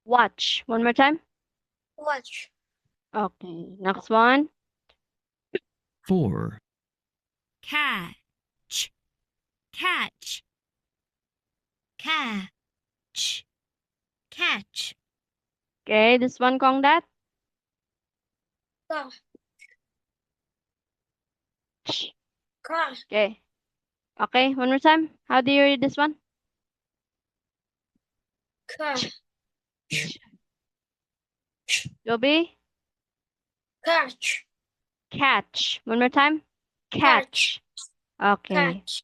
Watch. One more time. Watch. Okay. Next one. 4, Catch. Catch. Catch. Catch. Okay. This one, Kong Dat. Catch. Ch. Catch. Okay. Okay. One more time. How do you read this one? Catch. Joby. Catch. Catch. One more time. Catch. Okay. Catch.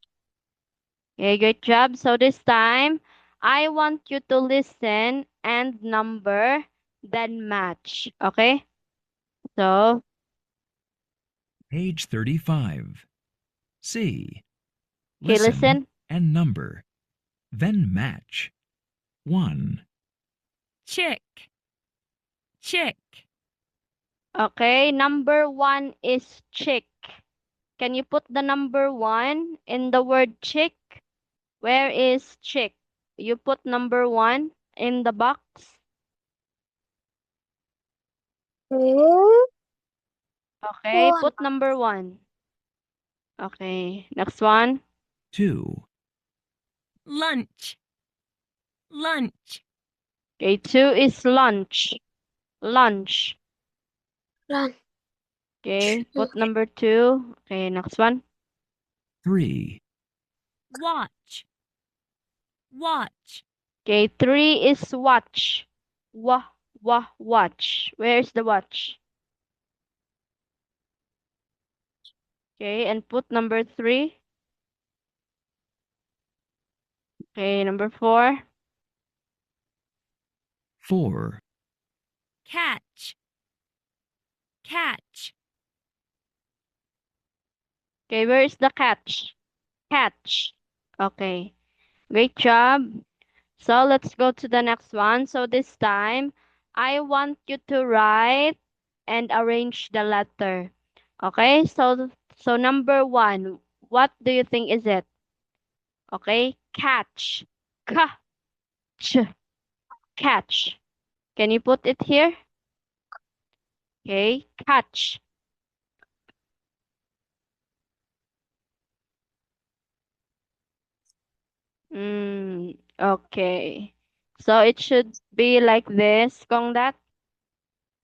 Okay, great job. So this time, I want you to listen and number, then match. Okay? So, page 35. C. okay, listen. and number. Then match. 1, Chick. Chick. Okay, number 1 is chick. Can you put the number 1 in the word chick? Where is chick? You put number 1 in the box. Okay, One. put number 1. Okay, next one. 2, Lunch. Lunch. Okay, 2 is lunch. Lunch. Lunch. Okay, put number 2. Okay, next one. 3, Watch. Watch. Okay, 3 is watch. Watch. Where's the watch? Okay, and put number 3. Okay, number 4. 4, Catch. Catch. Okay, where is the catch? Catch. Okay, great job. So let's go to the next one. So this time, I want you to write and arrange the letter. Okay, so number 1, what do you think is it? Okay, catch. Catch. Catch. Can you put it here? Okay, catch. Okay. So it should be like this, Kong Dat.